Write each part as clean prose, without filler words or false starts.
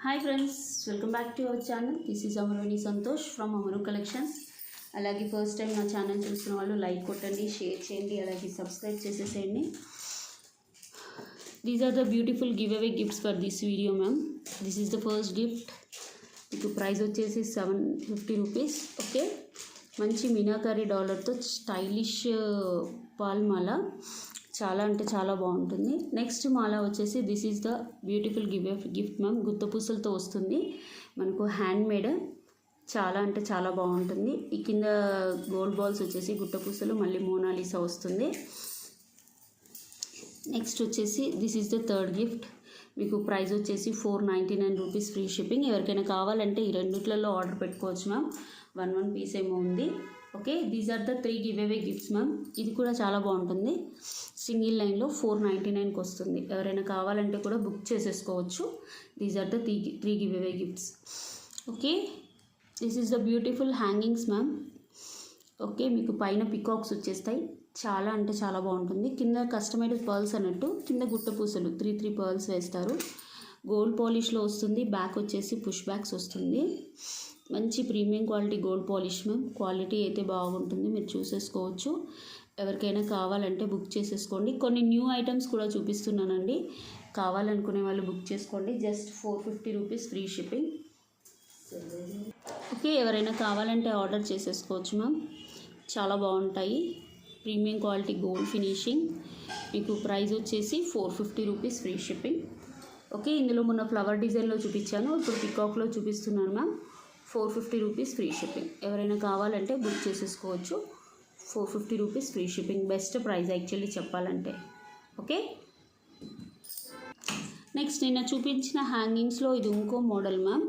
Hi friends, welcome back to our channel. This is Amaraveni Santosh from Amaru collections. అలాగే first time నా channel చూస్తున్న వాళ్ళు like కొట్టండి, షేర్ చేయండి, అలాగే సబ్స్క్రైబ్ చేసేసేయండి. These are the beautiful give away gifts for this video ma'am. This is the first gift. మీకు price వచ్చేసి 750 రూపీస్. ఓకే, మంచి మీనాకారి డాలర్తో స్టైలిష్ పాల్ మాల, చాలా అంటే చాలా బాగుంటుంది. నెక్స్ట్ మాల వచ్చేసి this is the beautiful gift ma'am. గుత్తపూసలతో వస్తుంది మనకు, హ్యాండ్ మేడ్, చాలా అంటే చాలా బాగుంటుంది. ఈ కింద గోల్డ్ బాల్స్ వచ్చేసి గుట్టపూసలు, మళ్ళీ మోనాలిసా వస్తుంది. నెక్స్ట్ వచ్చేసి this is the third gift. మీకు ప్రైస్ వచ్చేసి 499 రూపీస్, ఫ్రీ షిప్పింగ్. ఎవరికైనా కావాలంటే ఈ రెండిట్లలో ఆర్డర్ పెట్టుకోవచ్చు మ్యామ్. 1 పీస్ ఏమో ఉంది. Okay, these are the 3 give away gifts ma'am. ఇది కూడా చాలా బాగుంటుంది. సింగిల్ లైన్లో 499కి వస్తుంది. ఎవరైనా కావాలంటే కూడా బుక్ చేసేసుకోవచ్చు. These are the 3 give away gifts. Okay, this is the beautiful hangings ma'am. Okay, మీకు పైన పికాక్స్ వచ్చేస్తాయి. చాలా అంటే చాలా బాగుంటుంది. కింద కస్టమైజ్డ్ పర్ల్స్ అన్నట్టు, కింద గుట్ట పూసలు 3 పర్ల్స్ వేస్తారు. గోల్డ్ పాలిష్లో వస్తుంది. బ్యాక్ వచ్చేసి పుష్ బ్యాక్స్ వస్తుంది. మంచి premium quality gold polish ma'am. Quality అయితే బాగుంటుంది, మీరు చూసేసుకోవచ్చు. ఎవరికైనా కావాలంటే బుక్ చేసేసుకోండి. కొన్ని న్యూ ఐటమ్స్ కూడా చూపిస్తున్నానండి, కావాలనుకునే వాళ్ళు బుక్ చేసుకోండి. Just 450 rupees, free shipping. Okay, ఎవరైనా కావాలంటే ఆర్డర్ చేసేసుకోవచ్చు మ్యామ్. చాలా బాగుంటాయి. Premium quality gold finishing. మీకు ప్రైస్ వచ్చేసి 450 రూపీస్, ఫ్రీ షిప్పింగ్. ఓకే, ఇందులో మొన్న ఫ్లవర్ డిజైన్లో చూపించాను, ఇప్పుడు పికాక్లో చూపిస్తున్నాను మ్యామ్. 450 rupees, free shipping. ఎవరైనా కావాలంటే బుక్ చేసేసుకోవచ్చు. 450 rupees, free shipping. Best price actually చెప్పాలంటే. ఓకే, నెక్స్ట్ నిన్న చూపించిన హ్యాంగింగ్స్లో ఇది ఇంకో మోడల్ మ్యామ్.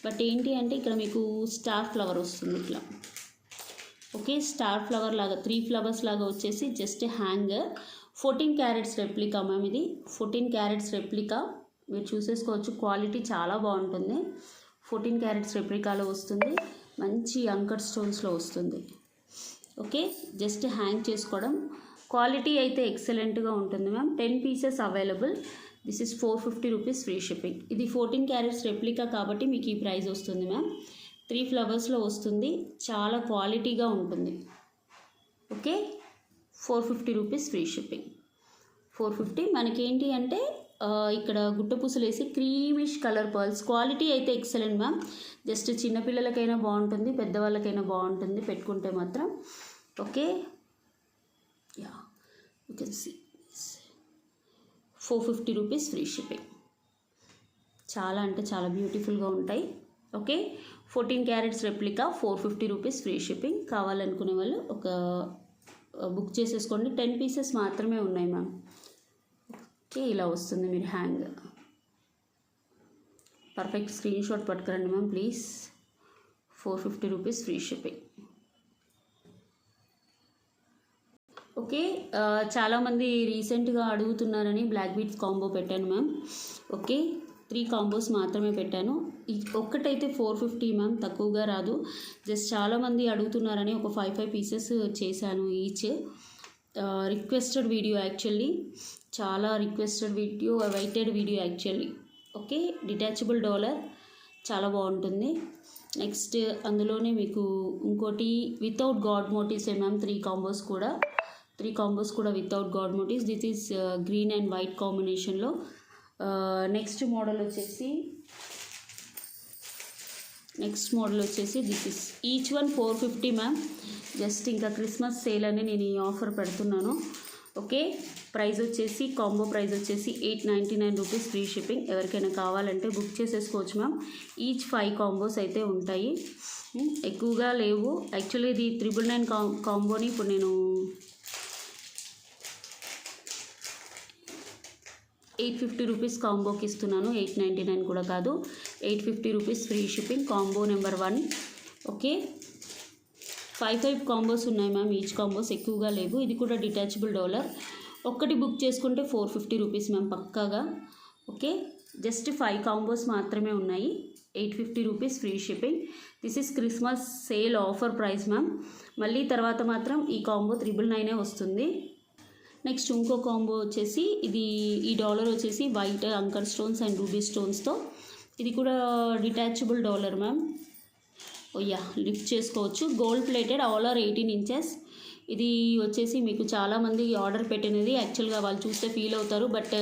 బట్ ఏంటి అంటే ఇక్కడ మీకు స్టార్ ఫ్లవర్ వస్తుంది ఇట్లా. ఓకే, స్టార్ ఫ్లవర్ లాగా 3 ఫ్లవర్స్ లాగా వచ్చేసి just hanger. 14 carats replica ma'am. ఇది 14 క్యారెట్స్ రెప్లికా, మీరు చూసేసుకోవచ్చు. క్వాలిటీ చాలా బాగుంటుంది. 14 క్యారెట్స్ రెప్లికాలో వస్తుంది. మంచి అంకర్ స్టోన్స్లో వస్తుంది. ఓకే, జస్ట్ హ్యాంగ్ చేసుకోవడం. క్వాలిటీ అయితే ఎక్సలెంట్గా ఉంటుంది ma'am. 10 pieces available. This is 450 rupees, free shipping. ఇది 14 క్యారెట్స్ రెప్లికా కాబట్టి మీకు ఈ ప్రైస్ వస్తుంది మ్యామ్. 3 ఫ్లవర్స్లో వస్తుంది. చాలా క్వాలిటీగా ఉంటుంది. Okay, 450 rupees, free shipping. 450. మనకేంటి అంటే ఇక్కడ గుట్టపూసలు వేసి క్రీమిష్ కలర్ పర్ల్స్. క్వాలిటీ అయితే ఎక్సలెంట్ మ్యామ్. జస్ట్ చిన్నపిల్లలకైనా బాగుంటుంది, పెద్దవాళ్ళకైనా బాగుంటుంది పెట్టుకుంటే మాత్రం. Okay, yeah, you can see 450 rupees, free shipping. చాలా అంటే చాలా బ్యూటిఫుల్గా ఉంటాయి. Okay, 14 carats replica, 450 rupees, free shipping. కావాలనుకునే వాళ్ళు ఒక బుక్ చేసేసుకోండి. 10 పీసెస్ మాత్రమే ఉన్నాయి మ్యామ్. ఓకే, ఇలా వస్తుంది. మీరు హ్యాంగ్ పర్ఫెక్ట్ స్క్రీన్ షాట్ పట్టుకురండి ma'am please. 450 rupees, free shipping. Okay, చాలామంది రీసెంట్గా అడుగుతున్నారని బ్లాక్ బీట్స్ కాంబో పెట్టాను మ్యామ్. ఓకే, 3 కాంబోస్ మాత్రమే పెట్టాను. ఒక్కటైతే 450 మ్యామ్, తక్కువగా రాదు. జస్ట్ చాలామంది అడుగుతున్నారని ఒక 5 పీసెస్ చేశాను ఈచ్. రిక్వెస్టెడ్ వీడియో యాక్చువల్లీ, చాలా requested video, waited video actually. Okay, detachable dollar చాలా బాగుంటుంది. నెక్స్ట్ అందులోనే మీకు ఇంకోటి without god motifs ma'am. 3 combos కూడా without god motifs. This is green and white కాంబినేషన్లో. నెక్స్ట్ మోడల్ వచ్చేసి this is each one 450 ma'am. Just ఇంకా క్రిస్మస్ సేల్ అని నేను ఈ ఆఫర్ పెడుతున్నాను. ఓకే, ప్రైస్ వచ్చేసి కాంబో ప్రైస్ వచ్చేసి 899 రూపీస్, ఫ్రీ షిప్పింగ్. ఎవరికైనా కావాలంటే బుక్ చేసేసుకోవచ్చు మ్యామ్. ఈచ్ 5 కాంబోస్ అయితే ఉంటాయి, ఎక్కువగా లేవు యాక్చువల్లీ. ఇది 999 కాంబోని ఇప్పుడు నేను 850 రూపీస్ కాంబోకి ఇస్తున్నాను. 899 కూడా కాదు, 850 rupees, free shipping. Combo number 1. Okay, 5 combos ఉన్నాయి మ్యామ్. ఈచ్ కాంబోస్ ఎక్కువగా లేవు. ఇది కూడా డిటాచబుల్ డాలర్. ఒక్కటి బుక్ చేసుకుంటే 450 రూపీస్ మ్యామ్ పక్కాగా. ఓకే, జస్ట్ 5 కాంబోస్ మాత్రమే ఉన్నాయి. 850 rupees, free shipping. This is Christmas sale offer price ma'am. మళ్ళీ తర్వాత మాత్రం ఈ కాంబో 999 వస్తుంది. నెక్స్ట్ ఇంకో కాంబో వచ్చేసి ఇది, ఈ డాలర్ వచ్చేసి white uncut stones and ruby స్టోన్స్తో ఇది కూడా డిటాచబుల్ డాలర్ మ్యామ్. ఓయ్యా, లిఫ్ట్ చేసుకోవచ్చు. Gold plated, all are 18 inches. ఇది వచ్చేసి మీకు చాలామంది ఆర్డర్ పెట్టినది. యాక్చువల్గా వాళ్ళు చూస్తే ఫీల్ అవుతారు, బట్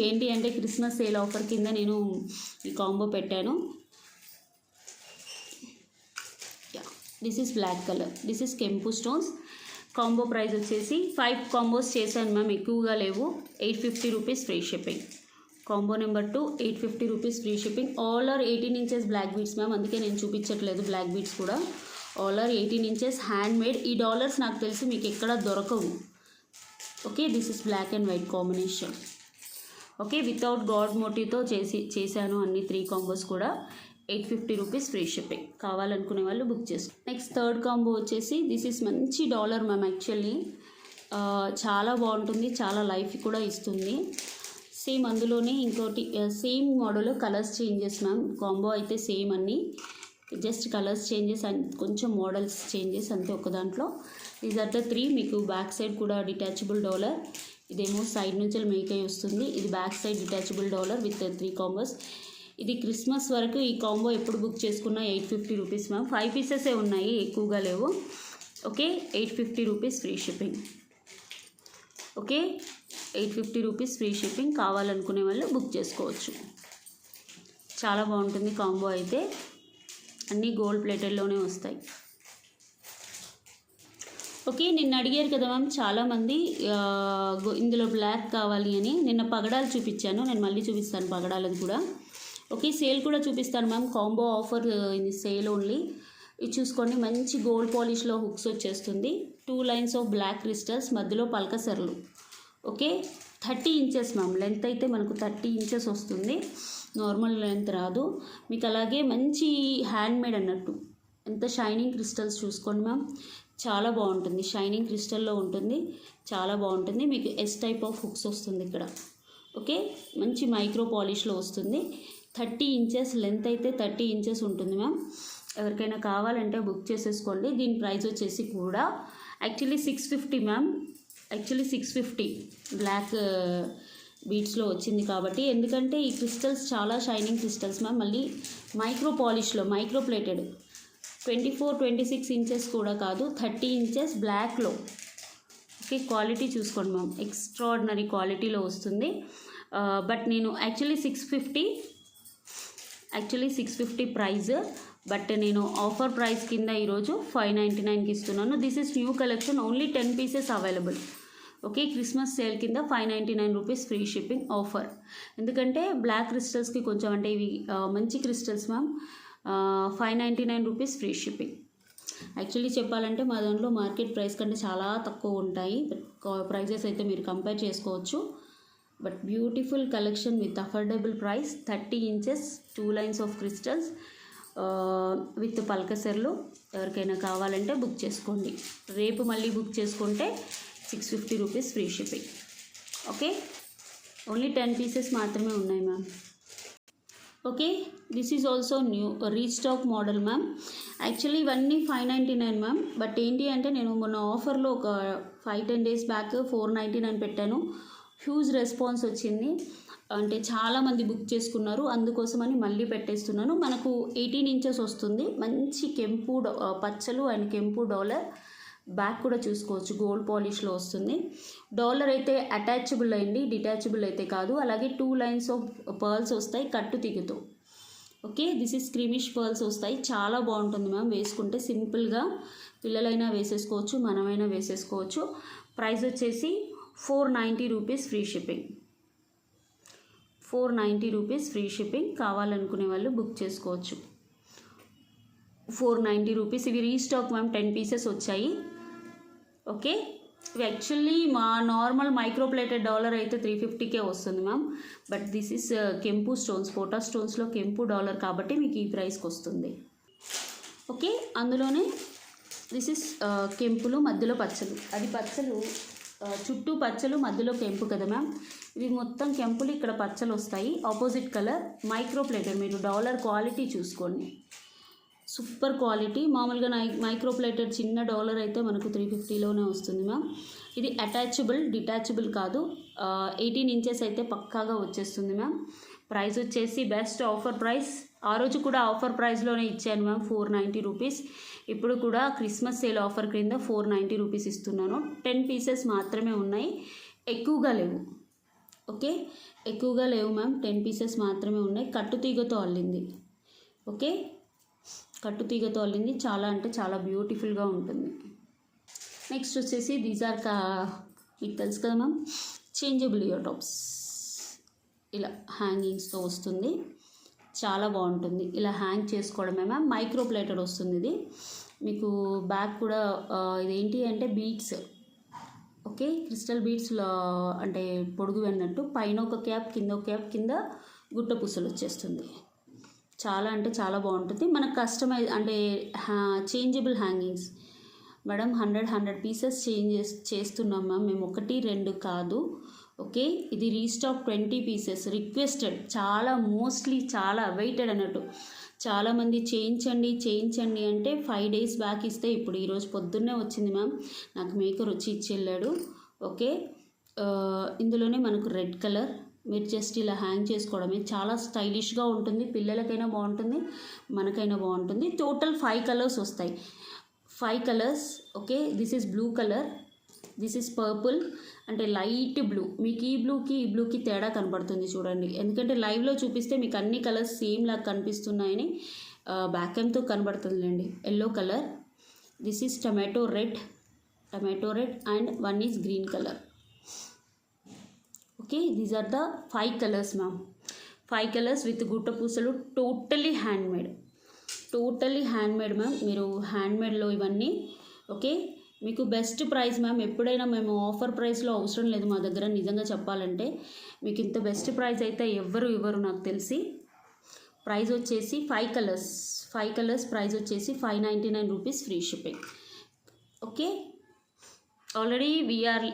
ఏంటి అంటే క్రిస్మస్ సేల్ ఆఫర్ కింద నేను ఈ కాంబో పెట్టాను. This is black colour, this is కెంపు స్టోన్స్. కాంబో ప్రైస్ వచ్చేసి 5 కాంబోస్ చేశాను మ్యామ్, ఎక్కువగా లేవు. 850 rupees free shipping. Combo number 2 850 rupees free shipping. All are 18 inches black beads ma'am, అందుకే నేను చూపించట్లేదు బ్లాక్ బీడ్స్ కూడా. All are 18 inches handmade. ఈ డాలర్స్ నాకు తెలిసి మీకు ఎక్కడ దొరకవు. Okay, this is black and white combination. Okay, without god మోటివ్తో చేశాను అన్ని 3 కాంబోస్ కూడా. 850 రూపీస్ ఫ్రీ షిప్పింగ్. కావాలనుకునే వాళ్ళు బుక్ చేసుకో. నెక్స్ట్ థర్డ్ కాంబో వచ్చేసి దిస్ ఇస్ మంచి డాలర్ మ్యామ్. యాక్చువల్లీ చాలా బాగుంటుంది, చాలా లైఫ్ కూడా ఇస్తుంది. సేమ్ అందులోనే ఇంకోటి same model, colours changes ma'am. Combo అయితే సేమ్ అన్నీ, జస్ట్ కలర్స్ చేంజెస్ అండ్ కొంచెం మోడల్స్ చేంజెస్ అంతే ఒక దాంట్లో. These are the 3. మీకు బ్యాక్ సైడ్ కూడా డిటాచబుల్ డాలర్. ఇదేమో సైడ్ నుంచి మేక్ అయి వస్తుంది. ఇది back side detachable dollar with 3 combos. ఇది క్రిస్మస్ వరకు ఈ కాంబో ఎప్పుడు బుక్ చేసుకున్నా 850 రూపీస్ మ్యామ్. 5 పీసెసే ఉన్నాయి, ఎక్కువగా లేవు. Okay, 850 rupees free shipping. Okay, 850 rupees free shipping. కావాలనుకునే వాళ్ళు బుక్ చేసుకోవచ్చు. చాలా బాగుంటుంది కాంబో అయితే. అన్నీ గోల్డ్ ప్లేటెడ్లోనే వస్తాయి. ఓకే, నిన్న అడిగారు కదా మ్యామ్ చాలామంది ఇందులో బ్లాక్ కావాలి అని. నిన్న పగడాలు చూపించాను, నేను మళ్ళీ చూపిస్తాను పగడాలది కూడా. ఓకే, సేల్ కూడా చూపిస్తాను మ్యామ్. కాంబో ఆఫర్ ఇది సేల్ ఓన్లీ. ఇది చూసుకోండి, మంచి గోల్డ్ పాలిష్లో హుక్స్ వచ్చేస్తుంది. 2 లైన్స్ ఆఫ్ బ్లాక్ క్రిస్టల్స్, మధ్యలో పల్కసర్లు. Okay, 30 inches ma'am. లెంత్ అయితే మనకు 30 ఇంచెస్ వస్తుంది, నార్మల్ లెంత్ రాదు మీకు. అలాగే మంచి హ్యాండ్ మేడ్ అన్నట్టు. ఎంత షైనింగ్ క్రిస్టల్స్ చూసుకోండి మ్యామ్, చాలా బాగుంటుంది. షైనింగ్ క్రిస్టల్లో ఉంటుంది, చాలా బాగుంటుంది. మీకు ఎస్ టైప్ ఆఫ్ హుక్స్ వస్తుంది ఇక్కడ. ఓకే, మంచి మైక్రో పాలిష్లో వస్తుంది. 30 ఇంచెస్ లెంత్ అయితే 30 ఇంచెస్ ఉంటుంది మ్యామ్. ఎవరికైనా కావాలంటే బుక్ చేసేసుకోండి. దీని ప్రైస్ వచ్చేసి కూడా యాక్చువల్లీ 650 మ్యామ్. యాక్చువల్లీ 650 బ్లాక్ బీడ్స్లో వచ్చింది కాబట్టి. ఎందుకంటే ఈ క్రిస్టల్స్ చాలా షైనింగ్ క్రిస్టల్స్ మ్యామ్. మళ్ళీ మైక్రో పాలిష్లో, మైక్రో ప్లేటెడ్. 24-26 ఇంచెస్ కూడా కాదు, 30 ఇంచెస్ బ్లాక్లో. ఓకే, క్వాలిటీ చూసుకోండి మ్యామ్, ఎక్స్ట్రాడినరీ క్వాలిటీలో వస్తుంది. బట్ నేను యాక్చువల్లీ 650 ప్రైజ్, బట్ నేను ఆఫర్ ప్రైస్ కింద ఈరోజు 599కి ఇస్తున్నాను. This is new collection, only 10 pieces available. Okay, Christmas sale కింద 599 రూపీస్ ఫ్రీ షిప్పింగ్ ఆఫర్. ఎందుకంటే బ్లాక్ క్రిస్టల్స్కి కొంచెం అంటే ఇవి మంచి crystals ma'am. 599 rupees free shipping. Actually చెప్పాలంటే మా దాంట్లో మార్కెట్ ప్రైస్ కంటే చాలా తక్కువ ఉంటాయి, ప్రైజెస్ అయితే మీరు కంపేర్ చేసుకోవచ్చు. But beautiful collection with affordable price. 30 inches 2 lines of crystals with పల్కసర్లు. ఎవరికైనా కావాలంటే బుక్ చేసుకోండి. రేపు మళ్ళీ బుక్ చేసుకుంటే 650 rupees free shipping. Okay, only 10 pieces మాత్రమే ఉన్నాయి ma'am. Okay, this is also new restock model ma'am. Actually ఇవన్నీ 599 మ్యామ్. బట్ ఏంటి అంటే నేను మొన్న ఆఫర్లో ఒక 5-10 డేస్ బ్యాక్ 499 పెట్టాను. హ్యూజ్ రెస్పాన్స్ వచ్చింది, అంటే చాలామంది బుక్ చేసుకున్నారు. అందుకోసమని మళ్ళీ పెట్టేస్తున్నాను. మనకు 18 ఇంచెస్ వస్తుంది. మంచి కెంపు పచ్చలు అండ్ కెంపు డాలర్. బ్యాక్ కూడా చూసుకోవచ్చు, గోల్డ్ పాలిష్లో వస్తుంది. డాలర్ అయితే అటాచబుల్ అయింది, డిటాచబుల్ అయితే కాదు. అలాగే 2 లైన్స్ ఆఫ్ పర్ల్స్ వస్తాయి కట్టు తిగుతూ. Okay, this is creamish pearls వస్తాయి. చాలా బాగుంటుంది మ్యామ్, వేసుకుంటే సింపుల్గా పిల్లలైనా వేసేసుకోవచ్చు, మనమైనా వేసేసుకోవచ్చు. ప్రైస్ వచ్చేసి 490 rupees free shipping. 490 rupees free shipping. కావాలనుకునే వాళ్ళు బుక్ చేసుకోవచ్చు. 490 రూపీస్. ఇవి రీస్టాక్ మ్యామ్, 10 పీసెస్ వచ్చాయి. ఓకే, ఇవి యాక్చువల్లీ మా నార్మల్ మైక్రో ప్లేటెడ్ డాలర్ అయితే 350కే వస్తుంది మ్యామ్. బట్ దిస్ ఇస్ కెంపు స్టోన్స్, పోటా స్టోన్స్లో కెంపు డాలర్ కాబట్టి మీకు ఈ ప్రైస్కి వస్తుంది. ఓకే, అందులోనే దిస్ ఇస్ కెంపులు, మధ్యలో పచ్చలు. అది పచ్చలు చుట్టూ పచ్చలు, మధ్యలో కెంపు కదా మ్యామ్. ఇవి మొత్తం కెంపులు, ఇక్కడ పచ్చలు వస్తాయి. Opposite colour micro plated. మీరు డాలర్ క్వాలిటీ చూసుకోండి, సూపర్ క్వాలిటీ. మామూలుగా మైక్రో ప్లేటెడ్ చిన్న డాలర్ అయితే మనకు 350లోనే వస్తుంది మ్యామ్. ఇది అటాచబుల్, డిటాచబుల్ కాదు. 18 ఇంచెస్ అయితే పక్కాగా వచ్చేస్తుంది మ్యామ్. ప్రైస్ వచ్చేసి బెస్ట్ ఆఫర్ ప్రైస్. ఆ రోజు కూడా ఆఫర్ ప్రైస్లోనే ఇచ్చాను మ్యామ్, 490 రూపీస్. ఇప్పుడు కూడా క్రిస్మస్ సేల్ ఆఫర్ క్రింద 490 రూపీస్ ఇస్తున్నాను. 10 పీసెస్ మాత్రమే ఉన్నాయి, ఎక్కువగా లేవు. ఓకే, ఎక్కువగా లేవు మ్యామ్, 10 పీసెస్ మాత్రమే ఉన్నాయి. కట్టుతీగతో అల్లింది. ఓకే, కట్టుతీగతో అల్లింది, చాలా అంటే చాలా బ్యూటిఫుల్గా ఉంటుంది. నెక్స్ట్ వచ్చేసి దీస్ ఆర్ మీకు తెలుసు కదా మ్యామ్, చేంజబుల్ ఇయర్ టాప్స్. ఇలా హ్యాంగింగ్స్తో వస్తుంది, చాలా బాగుంటుంది. ఇలా హ్యాంగ్ చేసుకోవడమే మ్యామ్. మైక్రో ప్లేటెడ్ వస్తుంది ఇది మీకు. బ్యాక్ కూడా ఇదేంటి అంటే బీడ్స్, ఓకే, క్రిస్టల్ బీడ్స్ అంటే పొడుగు అన్నట్టు. పైన ఒక క్యాప్, కింద ఒక క్యాప్, కింద గుట్ట పూసలు వచ్చేస్తుంది. చాలా అంటే చాలా బాగుంటుంది. మనకు కస్టమైజ్ అంటే చేంజబుల్ హ్యాంగింగ్స్ మేడం. 100 పీసెస్ చేస్తున్నాం మ్యామ్ మేము, 1 2 కాదు. ఓకే, ఇది రీస్టాక్ 20 పీసెస్ రిక్వెస్టెడ్, చాలా మోస్ట్లీ చాలా వెయిటెడ్ అన్నట్టు. చాలామంది చేయించండి అంటే 5 days బ్యాక్ ఇస్తే ఇప్పుడు ఈరోజు పొద్దున్నే వచ్చింది మ్యామ్. నాకు మేకర్ వచ్చి ఇచ్చి వెళ్ళాడు. ఓకే, ఇందులోనే మనకు రెడ్ కలర్, మీరు జస్ట్ ఇలా హ్యాంగ్ చేసుకోవడమే. చాలా స్టైలిష్గా ఉంటుంది, పిల్లలకైనా బాగుంటుంది, మనకైనా బాగుంటుంది. టోటల్ 5 కలర్స్ వస్తాయి, 5 colours. Okay, this is blue colour, this is purple అంటే లైట్ బ్లూ. మీకు ఈ బ్లూకి తేడా కనబడుతుంది చూడండి, ఎందుకంటే లైవ్లో చూపిస్తే మీకు అన్ని కలర్స్ సేమ్ లాగా కనిపిస్తున్నాయని బ్యాక్ ఎంతో కనబడుతుందిలేండి. Yellow colour, this is tomato red and one is green colour. Okay, these are the 5 colours ma'am. 5 colours with గుట్ట పూసలు, టోటలీ హ్యాండ్మేడ్ మ్యామ్. మీరు హ్యాండ్మేడ్లో ఇవన్నీ. ఓకే, మీకు బెస్ట్ ప్రైస్ మ్యామ్. ఎప్పుడైనా మేము ఆఫర్ ప్రైస్లో అవసరం లేదు మా దగ్గర, నిజంగా చెప్పాలంటే. మీకు ఇంత బెస్ట్ ప్రైస్ అయితే ఎవ్వరు ఇవ్వరు నాకు తెలిసి. ప్రైస్ వచ్చేసి 5 కలర్స్ ప్రైస్ వచ్చేసి 599 rupees free shipping. Okay, already we're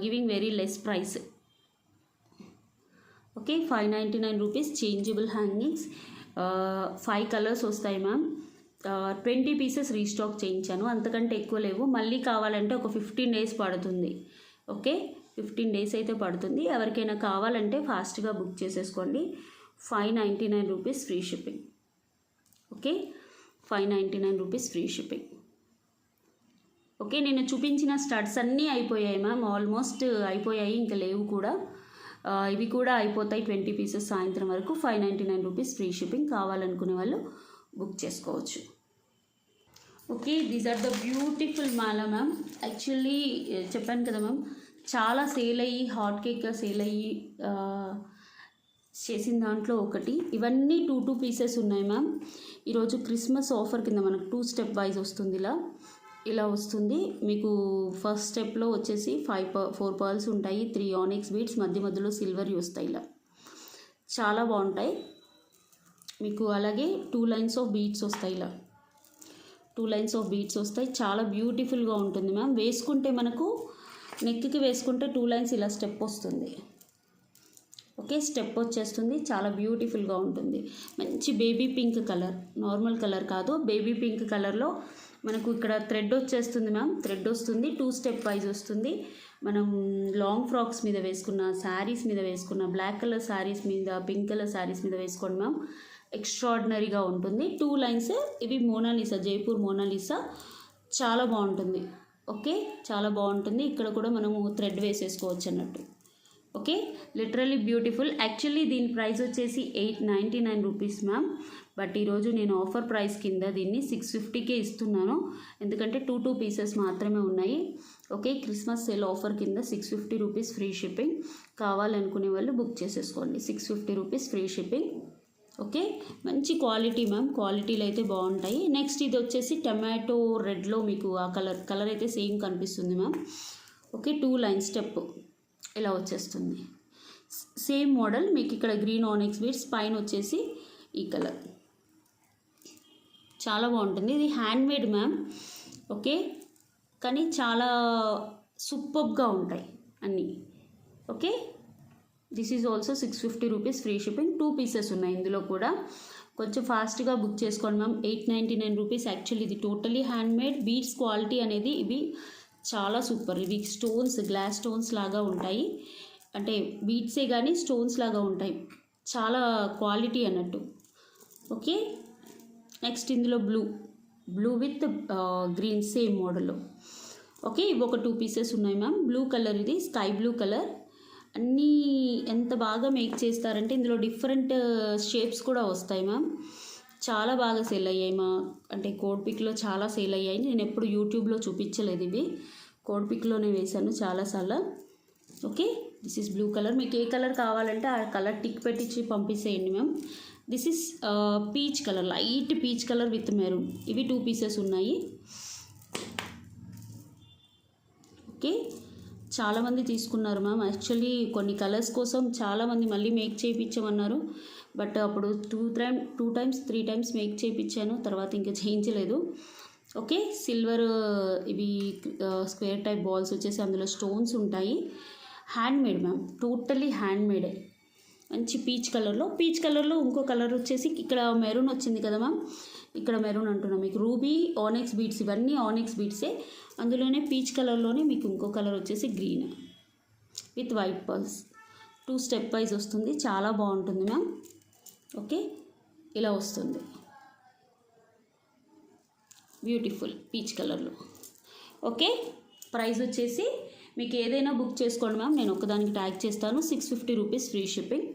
giving very less price. Okay, 599 rupees changeable hangings. 5 colours వస్తాయి మ్యామ్. 20 పీసెస్ రీస్టాక్ చేయించాను, అంతకంటే ఎక్కువ లేవు. మళ్ళీ కావాలంటే ఒక 15 days పడుతుంది. ఓకే, 15 days అయితే పడుతుంది. ఎవరికైనా కావాలంటే ఫాస్ట్గా బుక్ చేసేసుకోండి. 599 rupees free shipping. Okay, 599 rupees free shipping. Okay, నేను చూపించిన స్టడ్స్ అన్నీ అయిపోయాయి మ్యామ్, ఆల్మోస్ట్ అయిపోయాయి, ఇంకా లేవు కూడా. ఇవి కూడా అయిపోతాయి 20 పీసెస్ సాయంత్రం వరకు. 599 రూపీస్ ఫ్రీ షిప్పింగ్. కావాలనుకునే వాళ్ళు బుక్ చేసుకోవచ్చు. Okay, these are the beautiful మాల మ్యామ్. యాక్చువల్లీ చెప్పాను కదా మ్యామ్, చాలా సేల్ అయ్యి, హాట్ కేక్గా సేల్ అయ్యి చేసిన దాంట్లో ఒకటి. ఇవన్నీ 2 పీసెస్ ఉన్నాయి మ్యామ్. ఈరోజు క్రిస్మస్ ఆఫర్ కింద మనకు 2 స్టెప్ వైజ్ వస్తుంది. ఇలా వస్తుంది మీకు. ఫస్ట్ స్టెప్లో వచ్చేసి 4 పర్ల్స్ ఉంటాయి, 3 ఆనిక్స్ బీడ్స్, మధ్యలో సిల్వర్ వస్తాయి. ఇలా చాలా బాగుంటాయి మీకు. అలాగే 2 lines ఆఫ్ బీడ్స్ వస్తాయి. ఇలా 2 lines ఆఫ్ బీడ్స్ వస్తాయి, చాలా బ్యూటిఫుల్గా ఉంటుంది మ్యామ్. వేసుకుంటే మనకు నెక్కి వేసుకుంటే 2 lines ఇలా స్టెప్ వస్తుంది. ఓకే, స్టెప్ వచ్చేస్తుంది, చాలా బ్యూటిఫుల్గా ఉంటుంది. మంచి baby pink colour, normal colour కాదు, బేబీ పింక్ కలర్లో మనకు ఇక్కడ థ్రెడ్ వచ్చేస్తుంది మ్యామ్. థ్రెడ్ వస్తుంది, 2 step వైజ్ వస్తుంది. మనం లాంగ్ ఫ్రాక్స్ మీద వేసుకున్న, శారీస్ మీద వేసుకున్న, బ్లాక్ కలర్ శారీస్ మీద, పింక్ కలర్ శారీస్ మీద వేసుకోండి మ్యామ్. ఎక్స్ట్రాడినరీగా ఉంటుంది. 2 lines, ఇవి మోనాలిసా, జైపూర్ మోనాలిసా, చాలా బాగుంటుంది. ఓకే, చాలా బాగుంటుంది. ఇక్కడ కూడా మనము థ్రెడ్ వేసేసుకోవచ్చు అన్నట్టు. Okay, literally beautiful. యాక్చువల్లీ దీని ప్రైస్ వచ్చేసి 899 రూపీస్ మ్యామ్. బట్ ఈరోజు నేను ఆఫర్ ప్రైస్ కింద దీన్ని 650కే ఇస్తున్నాను, ఎందుకంటే 2 పీసెస్ మాత్రమే ఉన్నాయి. ఓకే, క్రిస్మస్ సేల్ ఆఫర్ కింద 650 రూపీస్ ఫ్రీ షిప్పింగ్. కావాలనుకునే వాళ్ళు బుక్ చేసేసుకోండి. 650 రూపీస్ ఫ్రీ షిప్పింగ్. ఓకే, మంచి క్వాలిటీ మ్యామ్, క్వాలిటీలు అయితే బాగుంటాయి. నెక్స్ట్ ఇది వచ్చేసి టమాటో రెడ్లో మీకు ఆ కలర్ అయితే సేమ్ కనిపిస్తుంది మ్యామ్. ఓకే, 2 lines స్టెప్ ఇలా వచ్చేస్తుంది. సేమ్ మోడల్ మీకు ఇక్కడ గ్రీన్ ఆనిక్స్ బీడ్స్, పైన వచ్చేసి ఈ కలర్, చాలా బాగుంటుంది. ఇది హ్యాండ్మేడ్ మ్యామ్. ఓకే, కానీ చాలా సూపర్గా ఉంటాయి అన్నీ. Okay, this is also 650 rupees free shipping. 2 pieces ఉన్నాయి ఇందులో కూడా. కొంచెం ఫాస్ట్గా బుక్ చేసుకోండి మ్యామ్. 899 రూపీస్. యాక్చువల్లీ ఇది టోటలీ హ్యాండ్మేడ్. బీడ్స్ క్వాలిటీ అనేది ఇవి చాలా సూపర్. ఇవి స్టోన్స్, గ్లాస్ స్టోన్స్ లాగా ఉంటాయి, అంటే బీడ్సే కానీ స్టోన్స్ లాగా ఉంటాయి. చాలా క్వాలిటీ అన్నట్టు. ఓకే, నెక్స్ట్ ఇందులో బ్లూ విత్ గ్రీన్ సేమ్ మోడల్లో. ఓకే, ఇవి ఒక 2 పీసెస్ ఉన్నాయి మ్యామ్. బ్లూ కలర్, ఇది స్కై బ్లూ కలర్. అన్నీ ఎంత బాగా మేక్ చేస్తారంటే ఇందులో డిఫరెంట్ షేప్స్ కూడా వస్తాయి మ్యామ్. చాలా బాగా సేల్ అయ్యాయి అంటే కోడ్ పిక్లో చాలా సేల్ అయ్యాయి. నేను ఎప్పుడు యూట్యూబ్లో చూపించలేదు, ఇవి కోడ్ పిక్లోనే వేశాను చాలాసార్లు. Okay, this is blue colour. మీకు ఏ కలర్ కావాలంటే ఆ కలర్ టిక్ పెట్టించి పంపించేయండి ma'am. This is peach colour, light peach colour with maroon. ఇవి 2 పీసెస్ ఉన్నాయి. ఓకే, చాలామంది తీసుకున్నారు మ్యామ్. యాక్చువల్లీ కొన్ని కలర్స్ కోసం చాలామంది మళ్ళీ మేక్ చేయించమన్నారు. బట్ అప్పుడు 2 టైమ్స్ 3 టైమ్స్ మేక్ చేయించాను, తర్వాత ఇంకా చేయించలేదు. ఓకే, సిల్వర్ ఇవి స్క్వేర్ టైప్ బాల్స్ వచ్చేసి అందులో స్టోన్స్ ఉంటాయి. హ్యాండ్మేడ్ మ్యామ్, టోటల్లీ హ్యాండ్మేడే. మంచి పీచ్ కలర్లో ఇంకో కలర్ వచ్చేసి ఇక్కడ మెరూన్ వచ్చింది కదా మ్యామ్. ఇక్కడ మెరూన్ అంటున్నాం, మీకు రూబీ, ఆనెక్స్ బీడ్స్, ఇవన్నీ ఆనెక్స్ బీడ్సే. అందులోనే పీచ్ కలర్లోనే మీకు ఇంకో కలర్ వచ్చేసి green with white pearls. 2 step wise వస్తుంది, చాలా బాగుంటుంది మ్యామ్. ఓకే, ఇలా వస్తుంది, బ్యూటిఫుల్ పీచ్ కలర్లో. ఓకే, ప్రైస్ వచ్చేసి మీకు ఏదైనా బుక్ చేసుకోండి మ్యామ్, నేను ఒకదానికి ట్యాగ్ చేస్తాను. 650 rupees free shipping.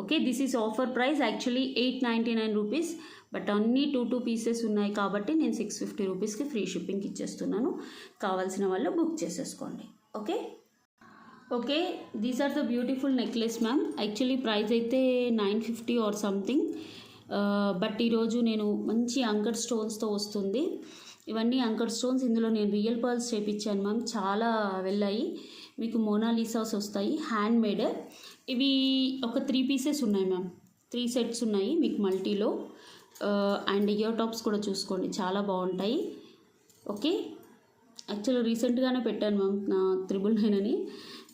Okay, this is offer price. Actually 899 rupees, but అన్నీ 2 పీసెస్ ఉన్నాయి కాబట్టి నేను 650 రూపీస్కి ఫ్రీ షిప్పింగ్ ఇచ్చేస్తున్నాను. కావాల్సిన వాళ్ళు బుక్ చేసేసుకోండి. Okay okay, these are the beautiful necklace ma'am. Actually price అయితే 950 ఆర్ సంథింగ్, బట్ ఈరోజు నేను మంచి అంకర్ స్టోన్స్తో వస్తుంది. ఇవన్నీ అంకర్ స్టోన్స్, ఇందులో నేను రియల్ పర్ల్స్ చేయించాను మ్యామ్, చాలా వెళ్ళాయి. మీకు మోనాలిసాస్ వస్తాయి, హ్యాండ్మేడ్. ఇవి ఒక 3 పీసెస్ ఉన్నాయి మ్యామ్, 3 సెట్స్ ఉన్నాయి మీకు మల్టీలో. అండ్ ఇయర్ టాప్స్ కూడా చూసుకోండి, చాలా బాగుంటాయి. ఓకే, యాక్చువల్లీ రీసెంట్గానే పెట్టాను మ్యామ్ నా 999 అని,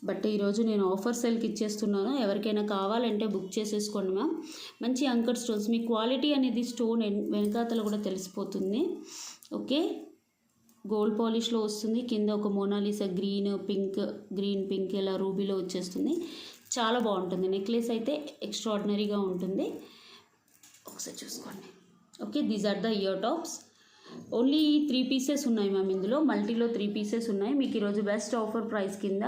బట్ ఈరోజు నేను ఆఫర్ సేల్కి ఇచ్చేస్తున్నాను. ఎవరికైనా కావాలంటే బుక్ చేసేసుకోండి మ్యామ్. మంచి అంకర్ స్టోన్స్, మీ క్వాలిటీ అనేది స్టోన్ వెనకాతల కూడా తెలిసిపోతుంది. ఓకే, గోల్డ్ పాలిష్లో వస్తుంది. కింద ఒక మోనాలిసా గ్రీన్ పింక్ ఇలా రూబీలో వచ్చేస్తుంది. చాలా బాగుంటుంది. నెక్లెస్ అయితే ఎక్స్ట్రాడినరీగా ఉంటుంది, ఒకసారి చూసుకోండి. Okay, these are the ear tops. Only 3 pieces ఉన్నాయి మ్యామ్, ఇందులో మల్టీలో 3 పీసెస్ ఉన్నాయి. మీకు ఈరోజు బెస్ట్ ఆఫర్ ప్రైస్ కింద,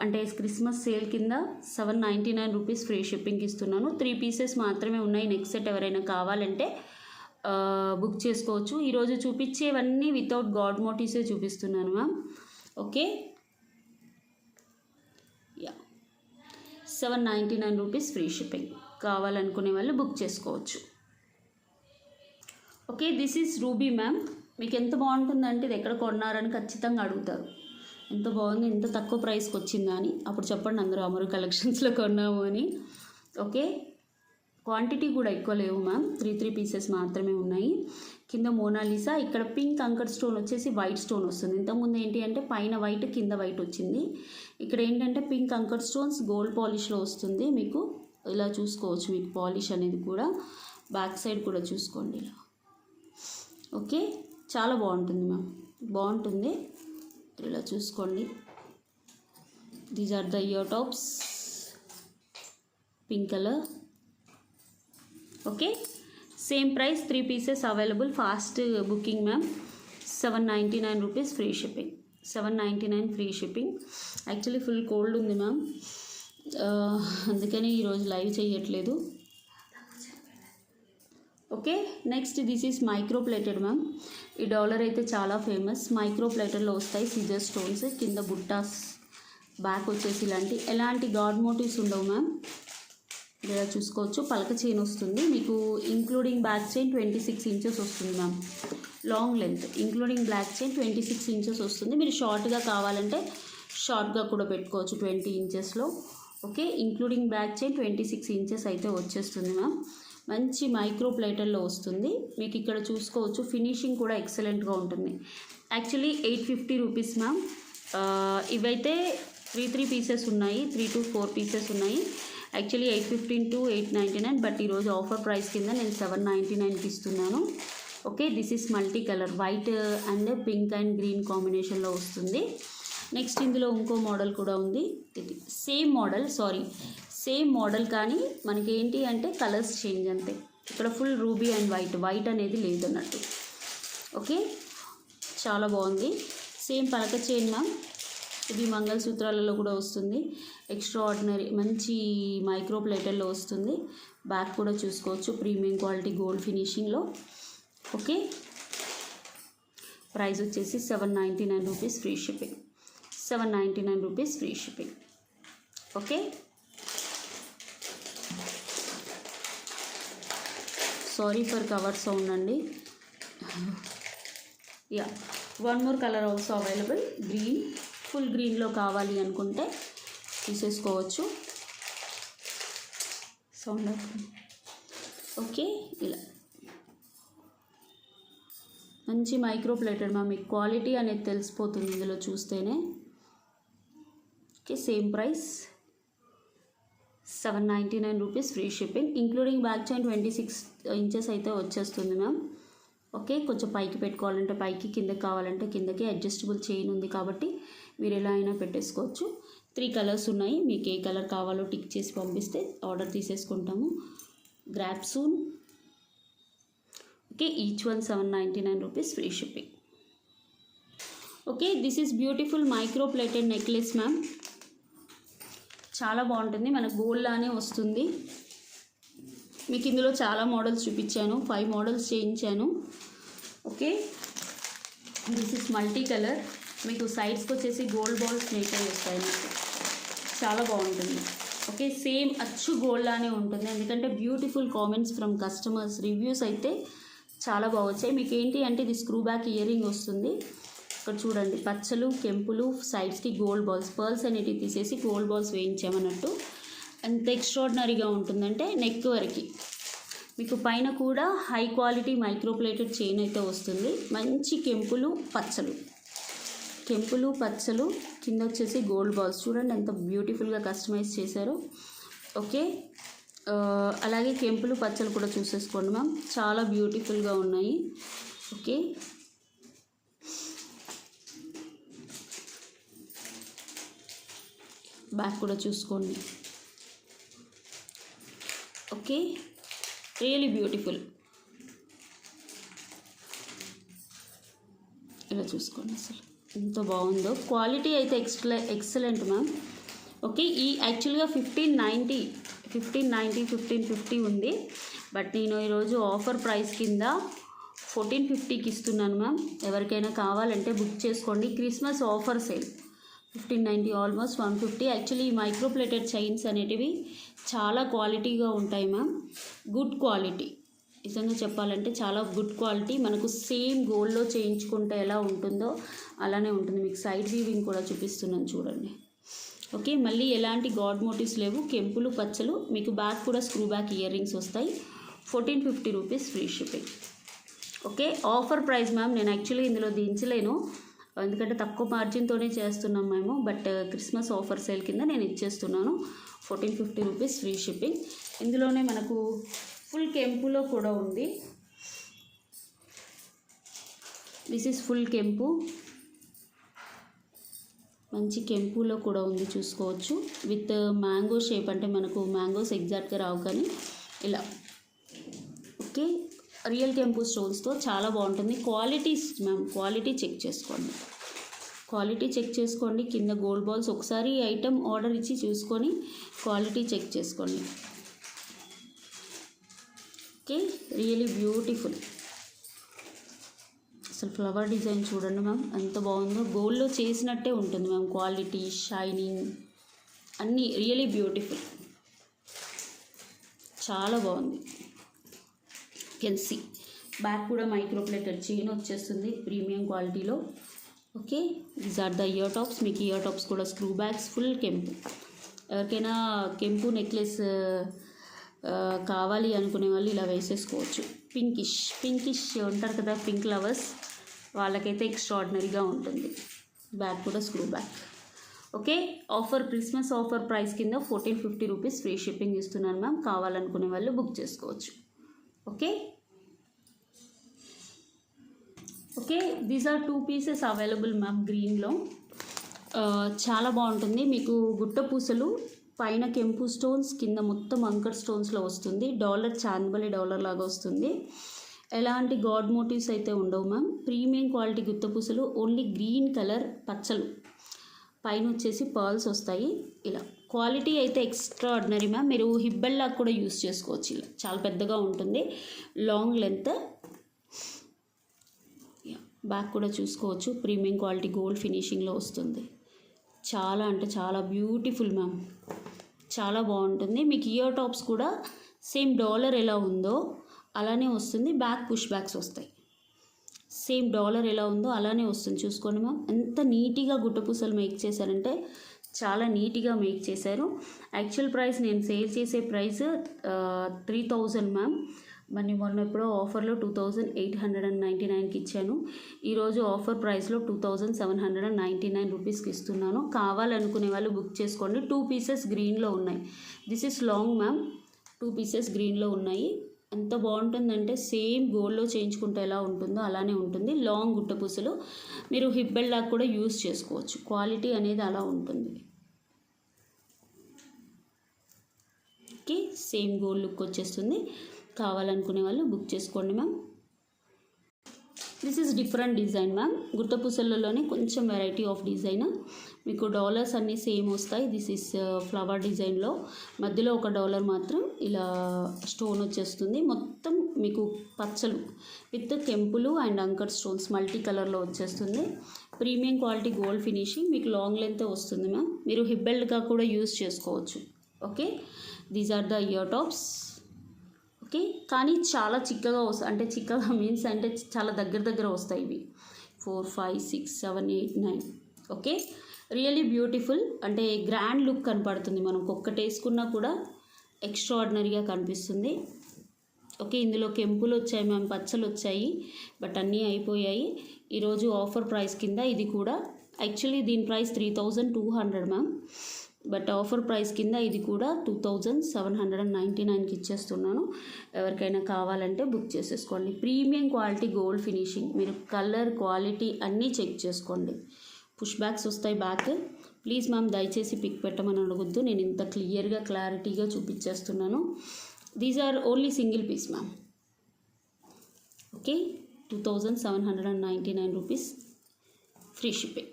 అంటే క్రిస్మస్ సేల్ కింద 799 రూపీస్ ఫ్రీ షిప్పింగ్ ఇస్తున్నాను. 3 పీసెస్ మాత్రమే ఉన్నాయి. నెక్స్ట్ సెట్ ఎవరైనా కావాలంటే బుక్ చేసుకోవచ్చు. ఈరోజు చూపించేవన్నీ వితౌట్ గాడ్ మోటివ్సే చూపిస్తున్నాను ma'am. Okay, 799 rupees free shipping. కావాలనుకునే వాళ్ళు బుక్ చేసుకోవచ్చు. Okay, this is ruby ma'am. మీకు ఎంత బాగుంటుందంటే ఇది ఎక్కడ కొన్నారని ఖచ్చితంగా అడుగుతారు. ఎంత బాగుంది, ఎంత తక్కువ ప్రైస్కి వచ్చిందా అని. అప్పుడు చెప్పండి అందరూ అమరు కలెక్షన్స్లో కొన్నాము అని. ఓకే, క్వాంటిటీ కూడా ఎక్కువ లేవు మ్యామ్, 3 పీసెస్ మాత్రమే ఉన్నాయి. కింద మోనాలిసా, ఇక్కడ పింక్ అంకర్ స్టోన్ వచ్చేసి వైట్ స్టోన్ వస్తుంది. ఇంతకుముందు ఏంటి అంటే పైన వైట్ కింద వైట్ వచ్చింది. ఇక్కడ ఏంటంటే పింక్ అంకర్ స్టోన్స్ గోల్డ్ పాలిష్లో వస్తుంది. మీకు ఇలా చూసుకోవచ్చు, మీకు పాలిష్ అనేది కూడా. బ్యాక్ సైడ్ కూడా చూసుకోండి ఇలా. ఓకే, చాలా బాగుంటుంది మ్యామ్, బాగుంటుంది. ఇలా చూసుకోండి. These are the ear tops, pink colour. Okay, same price, 3 pieces available. Fast booking ma'am. 799 rupees free shipping. 799 free shipping. Actually full cold ఉంది మ్యామ్, అందుకని ఈరోజు లైవ్ చేయట్లేదు. Okay, next this is micro plated ma'am. ఈ dollar అయితే చాలా famous. Micro ప్లేటెడ్లో వస్తాయి scissor stones, కింద బుట్టాస్, back వచ్చేసి ఎలాంటి గాడ్ మోటివ్స్ ఉండవు మ్యామ్. ఇలా చూసుకోవచ్చు. పలక చైన్ వస్తుంది మీకు, ఇంక్లూడింగ్ బ్యాక్ చైన్ 26 ఇంచెస్ వస్తుంది ma'am. Long length including black chain 26 inches వస్తుంది. మీరు షార్ట్గా కావాలంటే షార్ట్గా కూడా పెట్టుకోవచ్చు 20 ఇంచెస్లో. Okay, including black chain 26 inches అయితే వచ్చేస్తుంది మ్యామ్. మంచి మైక్రో ప్లేటర్లో వస్తుంది. మీకు ఇక్కడ చూసుకోవచ్చు, ఫినిషింగ్ కూడా ఎక్సలెంట్గా ఉంటుంది. Actually 850 rupees ma'am. ఇవైతే 3 పీసెస్ ఉన్నాయి, 3 to 4 పీసెస్ ఉన్నాయి. యాక్చువల్లీ 815 to 899, బట్ ఈరోజు ఆఫర్ ప్రైస్ కింద నేను 799కి ఇస్తున్నాను. Okay, this is multi colour, white and pink and green కాంబినేషన్లో వస్తుంది. నెక్స్ట్ ఇందులో ఇంకో మోడల్ కూడా ఉంది. సేమ్ సేమ్ మోడల్ కానీ మనకి ఏంటి అంటే కలర్స్ చేంజ్ అంతే. ఇక్కడ ఫుల్ రూబీ అండ్ వైట్ అనేది లేదు అన్నట్టు. ఓకే, చాలా బాగుంది. సేమ్ పలక చైన్ మ్యామ్, ఇది మంగళసూత్రాలలో కూడా వస్తుంది. ఎక్స్ట్రా ఆర్డినరీ మంచి మైక్రో ప్లేటర్లో వస్తుంది. బ్యాక్ కూడా చూసుకోవచ్చు, ప్రీమియం క్వాలిటీ గోల్డ్ ఫినిషింగ్లో. ఓకే, ప్రైస్ వచ్చేసి 799 rupees free shipping. 799 rupees free shipping. Okay, sorry for cover sound అండి. Yeah, one more colour also available. Green, full గ్రీన్లో కావాలి అనుకుంటే తీసేసుకోవచ్చు. సౌండ్ అవుతుంది. ఓకే, ఇలా మంచి మైక్రో ప్లేటెడ్ మ్యామ్, మీకు క్వాలిటీ అనేది తెలిసిపోతుంది ఇందులో చూస్తేనే. Okay, same price 799 rupees free shipping, including back chain 26 inches అయితే వచ్చేస్తుంది మ్యామ్. ఓకే, కొంచెం పైకి పెట్టుకోవాలంటే పైకి, కిందకి కావాలంటే కిందకి. అడ్జస్టబుల్ చైన్ ఉంది కాబట్టి మీరు ఎలా అయినా పెట్టేసుకోవచ్చు. 3 కలర్స్ ఉన్నాయి, మీకు ఏ కలర్ కావాలో టిక్ చేసి పంపిస్తే ఆర్డర్ తీసేసుకుంటాము. Grab soon. Okay, each one 799 rupees free shipping. Okay, this is beautiful micro plated necklace ma'am, చాలా బాగుంటుంది. మన గోల్డ్ లానే వస్తుంది. మీకు ఇందులో చాలా మోడల్స్ చూపించాను, 5 మోడల్స్ చేయించాను. Okay, this is multi colour, మీకు సైడ్స్కి వచ్చేసి గోల్డ్ బాల్స్ మేక్ అయ్యి వస్తాయి మీకు, చాలా బాగుంటుంది. ఓకే, సేమ్ అచ్చు గోల్డ్ లానే ఉంటుంది, ఎందుకంటే beautiful comments from customers, reviews అయితే చాలా బాగా వచ్చాయి. మీకు ఏంటి అంటే ఇది స్క్రూ బ్యాక్ ఇయర్ రింగ్ వస్తుంది. ఇక్కడ చూడండి, పచ్చలు కెంపులు, సైడ్స్కి గోల్డ్ బాల్స్, పర్ల్స్ అనేటివి తీసేసి గోల్డ్ బాల్స్ వేయించామన్నట్టు. ఎంత ఎక్స్ట్రాడినరీగా ఉంటుందంటే నెక్ వరకు. మీకు పైన కూడా high quality micro plated chain అయితే వస్తుంది. మంచి కెంపులు పచ్చలు, కెంపులు పచ్చలు, కింద వచ్చేసి గోల్డ్ బాల్స్. చూడండి ఎంత బ్యూటిఫుల్గా కస్టమైజ్ చేశారో. ఓకే, అలాగే కెంపులు పచ్చలు కూడా చూసేసుకోండి మ్యామ్, చాలా బ్యూటిఫుల్గా ఉన్నాయి. ఓకే, బ్యాక్ కూడా చూసుకోండి. Okay, really beautiful. ఇలా చూసుకోండి, అసలు ఎంత బాగుందో. క్వాలిటీ అయితే ఎక్సలెంట్ మ్యామ్. ఓకే, ఈ యాక్చువల్గా 1550 ఉంది, బట్ నేను ఈరోజు ఆఫర్ ప్రైస్ కింద 1450కి ఇస్తున్నాను మ్యామ్. ఎవరికైనా కావాలంటే బుక్ చేసుకోండి. Christmas offer sale 1590, almost 150. Actually ఈ మైక్రో ప్లేటెడ్ చైన్స్ అనేటివి చాలా క్వాలిటీగా ఉంటాయి మ్యామ్, గుడ్ క్వాలిటీ. నిజంగా చెప్పాలంటే చాలా గుడ్ క్వాలిటీ. మనకు సేమ్ గోల్డ్లో చేయించుకుంటే ఎలా ఉంటుందో అలానే ఉంటుంది. మీకు సైడ్ వీవింగ్ కూడా చూపిస్తున్నాను చూడండి. ఓకే, మళ్ళీ ఎలాంటి గాడ్ మోటివ్స్ లేవు, కెంపులు పచ్చలు. మీకు బ్యాక్ కూడా స్క్రూ బ్యాక్ ఇయర్ రింగ్స్ వస్తాయి. 1450 rupees free shipping. Okay, offer price ma'am. నేను యాక్చువల్లీ ఇందులో దించలేను, ఎందుకంటే తక్కువ మార్జిన్తోనే చేస్తున్నాం మేము, బట్ క్రిస్మస్ ఆఫర్ సేల్ కింద నేను ఇచ్చేస్తున్నాను. 1450 రూపీస్ ఫ్రీ షిప్పింగ్. ఇందులోనే మనకు ఫుల్ కెంపులో కూడా ఉంది. దిస్ ఈస్ ఫుల్ కెంపు, మంచి కెంపులో కూడా ఉంది, చూసుకోవచ్చు. విత్ మ్యాంగో షేప్, అంటే మనకు మ్యాంగోస్ ఎగ్జాక్ట్గా రావు కానీ ఇలా. ఓకే, రియల్ కెంపు స్టోన్స్తో చాలా బాగుంటుంది. క్వాలిటీస్ మ్యామ్, క్వాలిటీ చెక్ చేసుకోండి, క్వాలిటీ చెక్ చేసుకోండి. కింద గోల్డ్ బాల్స్ ఒకసారి ఐటమ్ ఆర్డర్ ఇచ్చి చూసుకొని క్వాలిటీ చెక్ చేసుకోండి. Okay, really beautiful. అసలు ఫ్లవర్ డిజైన్ చూడండి మ్యామ్, ఎంత బాగుందో. గోల్డ్లో చేసినట్టే ఉంటుంది మ్యామ్, క్వాలిటీ, షైనింగ్ అన్నీ రియలీ బ్యూటిఫుల్, చాలా బాగుంది. కెన్ సీ బ్యాక్ కూడా మైక్రో ప్లేటెడ్ చైన్ వచ్చేస్తుంది ప్రీమియం క్వాలిటీలో. Okay, these are the ear tops. మీకు ఇయర్ టాప్స్ కూడా స్క్రూ బ్యాగ్స్, ఫుల్ కెంపు. ఎవరికైనా కెంపు నెక్లెస్ కావాలి అనుకునే వాళ్ళు ఇలా వేసేసుకోవచ్చు. పింకిష్ ఉంటారు కదా, పింక్ లవర్స్, వాళ్ళకైతే ఎక్స్ట్రాడినరీగా ఉంటుంది. బ్యాక్ కూడా screw back. Okay, offer Christmas offer price కింద 1450 రూపీస్ ఫ్రీ షిప్పింగ్ ఇస్తున్నాను మ్యామ్. కావాలనుకునే వాళ్ళు బుక్ చేసుకోవచ్చు. Okay, okay, these are 2 pieces available ma'am గ్రీన్లో. చాలా బాగుంటుంది. మీకు గుట్ట పూసలు పైన కెంపు స్టోన్స్, కింద మొత్తం అంకర్ స్టోన్స్లో వస్తుంది. డాలర్ చాందబలి డాలర్ లాగా వస్తుంది. ఎలాంటి గాడ్ మోటివ్స్ అయితే ఉండవు మ్యామ్. ప్రీమియం క్వాలిటీ గుత్తపూసలు, ఓన్లీ గ్రీన్ కలర్ పచ్చలు, పైన వచ్చేసి పర్ల్స్ వస్తాయి. ఇలా క్వాలిటీ అయితే ఎక్స్ట్రా ఆర్డినరీ మ్యామ్. మీరు హిబ్బెల్ లాగా కూడా యూస్ చేసుకోవచ్చు. ఇలా చాలా పెద్దగా ఉంటుంది, లాంగ్ లెంత్. బ్యాక్ కూడా చూసుకోవచ్చు, ప్రీమియం క్వాలిటీ గోల్డ్ ఫినిషింగ్లో వస్తుంది. చాలా అంటే చాలా బ్యూటిఫుల్ మ్యామ్, చాలా బాగుంటుంది. మీకు ఇయర్ టాప్స్ కూడా సేమ్ డాలర్ ఎలా ఉందో అలానే వస్తుంది. బ్యాక్ పుష్ బ్యాక్స్ వస్తాయి. సేమ్ డాలర్ ఎలా ఉందో అలానే వస్తుంది. చూసుకోండి మ్యామ్, ఎంత నీట్గా గుట్టపూసలు మేక్ చేశారంటే చాలా నీట్గా మేక్ చేశారు. యాక్చువల్ ప్రైస్ నేను సేల్ చేసే ప్రైస్ 3000 మ్యామ్. మరి మొన్న ఎప్పుడో ఆఫర్లో 2899కి ఇచ్చాను. ఈరోజు ఆఫర్ ప్రైస్లో 2799 రూపీస్కి ఇస్తున్నాను. కావాలనుకునే వాళ్ళు బుక్ చేసుకోండి. 2 పీసెస్ గ్రీన్లో ఉన్నాయి. This is long ma'am. 2 pieces గ్రీన్లో ఉన్నాయి. ఎంత బాగుంటుందంటే సేమ్ గోల్డ్లో చేయించుకుంటే ఎలా ఉంటుందో అలానే ఉంటుంది. లాంగ్ గుట్టపూసలు మీరు హిబ్బెల్ లాగా కూడా యూస్ చేసుకోవచ్చు. క్వాలిటీ అనేది అలా ఉంటుంది. ఓకే, సేమ్ గోల్డ్ లుక్ వచ్చేస్తుంది. కావాలనుకునే వాళ్ళు బుక్ చేసుకోండి ma'am. This is different design ma'am. గుట్టపూసలలోనే కొంచెం వెరైటీ ఆఫ్ డిజైన్. మీకు డాలర్స్ అన్నీ సేమ్ వస్తాయి. దిస్ ఈస్ ఫ్లవర్ డిజైన్లో మధ్యలో ఒక డాలర్ మాత్రం ఇలా స్టోన్ వచ్చేస్తుంది. మొత్తం మీకు పచ్చలు విత్ కెంపులు అండ్ అంకర్ స్టోన్స్ మల్టీ కలర్లో వచ్చేస్తుంది. ప్రీమియం క్వాలిటీ గోల్డ్ ఫినిషింగ్, మీకు లాంగ్ లెంత్ వస్తుంది మ్యామ్. మీరు హిబ్బెల్డ్గా కూడా యూస్ చేసుకోవచ్చు. Okay, these are the ear tops. Okay, కానీ చాలా చిక్కగా వస్తాయి. అంటే చిక్కగా మీన్స్ అంటే చాలా దగ్గర వస్తాయి ఇవి. 4, 5, 6, 7, 8, 9. Okay, really beautiful. అంటే గ్రాండ్ లుక్ కనపడుతుంది. మనం ఒక్కటి వేసుకున్నా కూడా ఎక్స్ట్రాడినరీగా కనిపిస్తుంది. ఓకే, ఇందులో కెంపులు వచ్చాయి మ్యామ్, పచ్చలు వచ్చాయి, బట్ అన్నీ అయిపోయాయి. ఈరోజు ఆఫర్ ప్రైస్ కింద ఇది కూడా. యాక్చువల్లీ దీని price 3200 ma'am, but offer price కింద ఇది కూడా 2799కి ఇచ్చేస్తున్నాను. ఎవరికైనా కావాలంటే బుక్ చేసేసుకోండి. ప్రీమియం క్వాలిటీ గోల్డ్ ఫినిషింగ్, మీరు కలర్ క్వాలిటీ అన్నీ చెక్ చేసుకోండి. పుష్ బ్యాక్స్ వస్తాయి బ్యాక్. ప్లీజ్ మ్యామ్ దయచేసి పిక్ పెట్టమని అడగొద్దు, నేను ఇంత క్లారిటీగా చూపించేస్తున్నాను. These are only single piece ma'am. Okay, 2799 rupees, free shipping.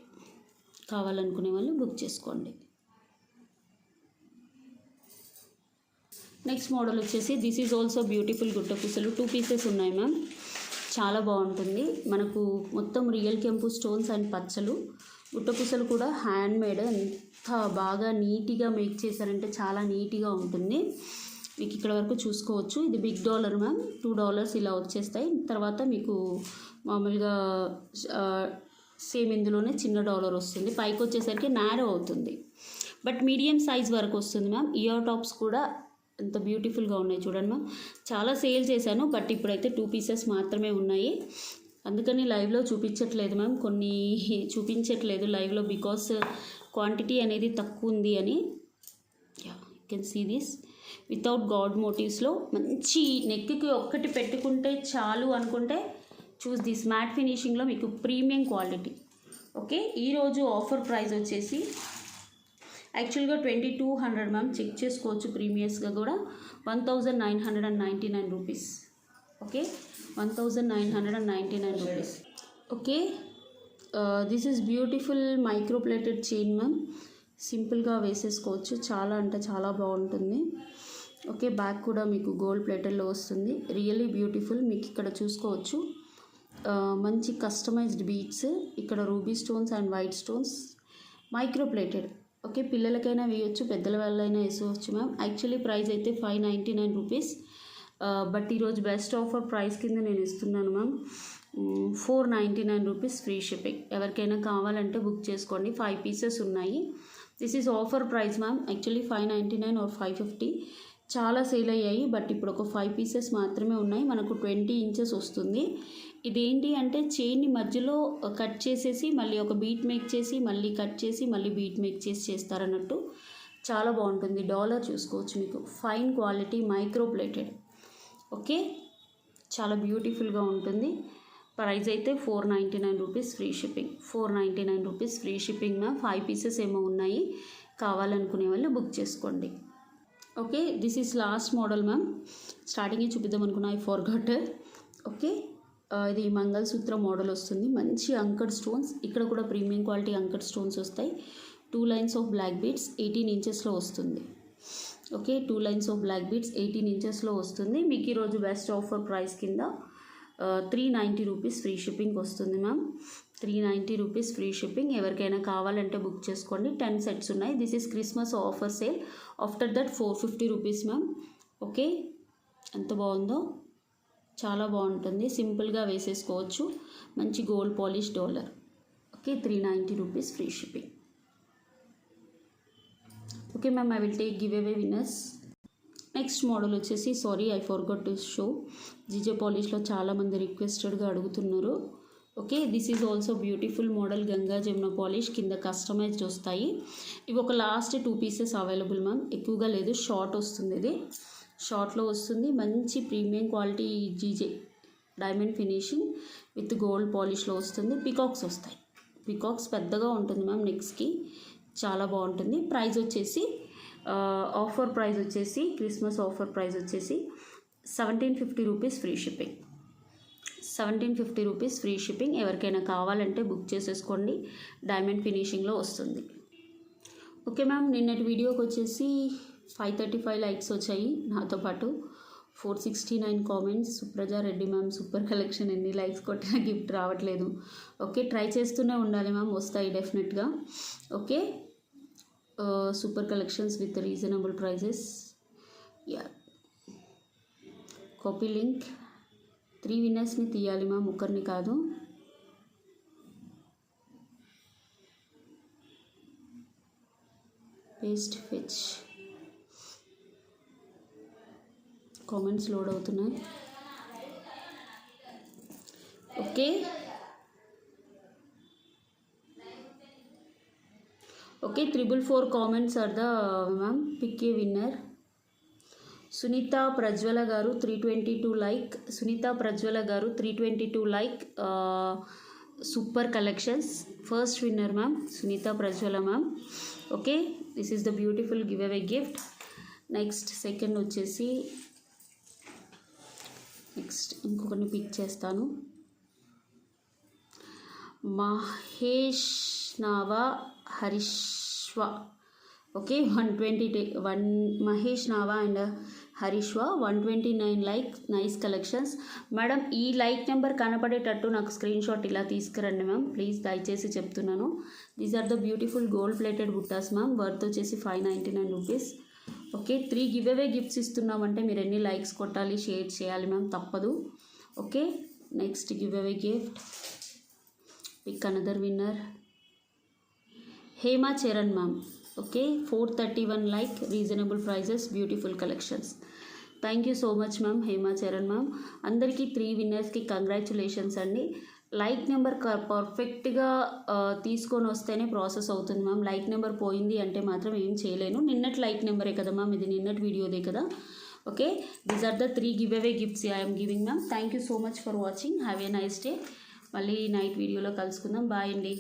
కావాలనుకునే వాళ్ళు బుక్ చేసుకోండి. నెక్స్ట్ మోడల్ వచ్చేసి దిస్ ఈజ్ ఆల్సో బ్యూటిఫుల్ గుట్టపూసలు. 2 పీసెస్ ఉన్నాయి మ్యామ్. చాలా బాగుంటుంది. మనకు మొత్తం రియల్ కెంపు స్టోన్స్ అండ్ పచ్చలు. గుట్టపూసలు కూడా హ్యాండ్ మేడ్. ఎంత బాగా నీట్గా మేక్ చేశారంటే చాలా నీట్గా ఉంటుంది. మీకు ఇక్కడ వరకు చూసుకోవచ్చు. ఇది బిగ్ డాలర్ మ్యామ్. $2 ఇలా వచ్చేస్తాయి. తర్వాత మీకు మామూలుగా సేమ్ ఇందులోనే చిన్న డాలర్ వస్తుంది. పైకి వచ్చేసరికి నారో అవుతుంది, బట్ మీడియం సైజ్ వరకు వస్తుంది మ్యామ్. ఇయర్ టాప్స్ కూడా ఎంత బ్యూటిఫుల్గా ఉన్నాయి చూడండి మ్యామ్. చాలా సేల్ చేశాను, బట్ ఇప్పుడైతే 2 పీసెస్ మాత్రమే ఉన్నాయి. అందుకని లైవ్లో చూపించట్లేదు మ్యామ్. కొన్ని చూపించట్లేదు లైవ్లో బికాస్ క్వాంటిటీ అనేది తక్కువ ఉంది అని. You can see this without god మోటివ్స్లో మంచి నెక్కి ఒక్కటి పెట్టుకుంటే చాలు అనుకుంటే చూస్ దిస్ మ్యాట్ ఫినిషింగ్లో మీకు ప్రీమియం క్వాలిటీ. ఓకే, ఈరోజు ఆఫర్ ప్రైస్ వచ్చేసి యాక్చువల్గా 2200 మ్యామ్. చెక్ చేసుకోవచ్చు ప్రీమియస్గా కూడా. 1999 rupees. Okay, 1999 rupees. Okay, this is beautiful micro plated chain ma'am. సింపుల్గా వేసేసుకోవచ్చు. చాలా అంటే చాలా బాగుంటుంది. ఓకే, బ్యాక్ కూడా మీకు గోల్డ్ ప్లేటెడ్లో వస్తుంది. Really beautiful. మీకు ఇక్కడ చూసుకోవచ్చు మంచి కస్టమైజ్డ్ బీడ్స్. ఇక్కడ ruby stones and white stones micro plated. Okay, పిల్లలకైనా వేయచ్చు, పెద్దల వాళ్ళైనా వేసుకోవచ్చు మ్యామ్. యాక్చువల్లీ ప్రైస్ అయితే 599 రూపీస్, బట్ ఈరోజు బెస్ట్ ఆఫర్ ప్రైస్ కింద నేను ఇస్తున్నాను మ్యామ్. 499 rupees, free shipping. ఎవరికైనా కావాలంటే బుక్ చేసుకోండి. 5 పీసెస్ ఉన్నాయి. This is offer price ma'am. Actually 599 or 550 చాలా సేల్ అయ్యాయి, బట్ ఇప్పుడు ఒక 5 పీసెస్ మాత్రమే ఉన్నాయి. మనకు 20 ఇంచెస్ వస్తుంది. ఇదేంటి అంటే చైన్ని మధ్యలో కట్ చేసేసి మళ్ళీ ఒక బీట్ మేక్ చేసి మళ్ళీ కట్ చేసి మళ్ళీ బీట్ మేక్ చేసి చేస్తారన్నట్టు. చాలా బాగుంటుంది. డాలర్ చూసుకోవచ్చు మీకు. Fine quality micro plated. Okay, చాలా బ్యూటిఫుల్గా ఉంటుంది. ప్రైస్ అయితే 499 rupees, free shipping. 499 rupees, free shipping ma'am. 5 pieces ఏమో ఉన్నాయి. కావాలనుకునే వాళ్ళు బుక్ చేసుకోండి. Okay, this is lost model ma'am. స్టార్టింగే చూపిద్దాం అనుకున్నా, ఐ ఫర్గాట్. ఓకే, ఇది మంగళసూత్ర మోడల్ వస్తుంది. మంచి అంకడ్ స్టోన్స్, ఇక్కడ కూడా ప్రీమియం క్వాలిటీ అంకడ్ స్టోన్స్ వస్తాయి. 2 lines ఆఫ్ బ్లాక్ బీడ్స్ 18 ఇంచెస్లో వస్తుంది. Okay, 2 lines of black beads 18 ఇంచెస్లో వస్తుంది. మీకు ఈరోజు బెస్ట్ ఆఫర్ ప్రైస్ కింద 390 రూపీస్ ఫ్రీ షిప్పింగ్ వస్తుంది మ్యామ్. 390 rupees free shipping. ఎవరికైనా కావాలంటే బుక్ చేసుకోండి. 10 sets ఉన్నాయి. This is Christmas offer sale. After that 450 rupees ma'am. Okay, ఎంత బాగుందో, చాలా బాగుంటుంది. సింపుల్గా వేసేసుకోవచ్చు. మంచి gold polish dollar. Okay, 390 rupees free shipping. Okay ma'am, I will take give away winners. Next model వచ్చేసి, sorry I forgot to show, GJ పాలిష్లో చాలామంది రిక్వెస్టెడ్గా అడుగుతున్నారు. Okay, this is also beautiful model, Ganga Jamuna polish, కింద కస్టమైజ్డ్ వస్తాయి. ఇవి ఒక last 2 pieces available ma'am, ఎక్కువగా లేదు. షార్ట్ వస్తుంది, ఇది షార్ట్లో వస్తుంది. మంచి premium quality GJ diamond finishing with gold పాలిష్లో వస్తుంది. పికాక్స్ వస్తాయి. పికాక్స్ పెద్దగా ఉంటుంది మ్యామ్, నెక్స్ట్కి చాలా బాగుంటుంది. ప్రైస్ వచ్చేసి ఆఫర్ ప్రైస్ వచ్చేసి, క్రిస్మస్ ఆఫర్ ప్రైస్ వచ్చేసి 1750 rupees free shipping. 1750 rupees free shipping. ఎవరికైనా కావాలంటే బుక్ చేసేసుకోండి. డైమండ్ ఫినిషింగ్లో వస్తుంది. ఓకే మ్యామ్, నిన్నటి వీడియోకి వచ్చేసి 535 లైక్స్ వచ్చాయి. నాతో పాటు 469 comments. Supraja Reddy ma'am, super collection, ఎన్ని లైక్స్ కొట్టినా గిఫ్ట్ రావట్లేదు. ఓకే, ట్రై చేస్తూనే ఉండాలి మ్యామ్, వస్తాయి డెఫినెట్గా. Okay, super collections with reasonable prices. Yeah, copy link. 3 విన్నర్స్ని తీయాలి మ్యామ్, ఒకరిని కాదు. Paste fetch. కామెంట్స్ లోడ్ అవుతున్నాయి. Okay, okay, 444 comments are the ma'am. Pick a winner. Sunitha Prajwala garu 322 like. Sunitha Prajwala garu 322 like. Super collections. First winner ma'am, Sunitha Prajwala ma'am. Okay, this is the beautiful give away gift. Next second వచ్చేసి, next ఇంకొకరిని pick చేస్తాను. Mahesh Nava Harishva. Okay, 1 Mahesh Nava and Harishva 129 like. Nice collections madam. ఈ like number కనపడేటట్టు నాకు screenshot ఇలా తీసుకురండి ma'am, please, దయచేసి చెప్తున్నాను. These are the beautiful gold plated బుట్టాస్ మ్యామ్. వర్త్ వచ్చేసి 599 రూపీస్. ఓకే, 3 గివ్ అవే గిఫ్ట్స్ ఇస్తున్నామంటే మీరు ఎన్ని లైక్స్ కొట్టాలి, షేర్ చేయాలి మ్యామ్, తప్పదు. Okay, next give away gift. Pick another winner. Hema Charan ma'am. Okay, 431 like. Reasonable prizes, beautiful collections. Thank you so much ma'am, Hema Charan ma'am. అందరికీ 3 విన్నర్స్కి కంగ్రాచులేషన్స్ అండి. లైక్ నెంబర్ పర్ఫెక్ట్గా తీసుకొని వస్తేనే ప్రాసెస్ అవుతుంది మ్యామ్. లైక్ నెంబర్ పోయింది అంటే మాత్రం ఏం చేయలేను. నిన్నటి లైక్ నెంబరే కదా మ్యామ్, ఇది నిన్నటి వీడియోదే కదా. Okay, these are the 3 give away gifts I'm giving ma'am. Thank you so much for watching. Have a nice day. మళ్ళీ నైట్ వీడియోలో కలుసుకుందాం. బాయ్ అండి.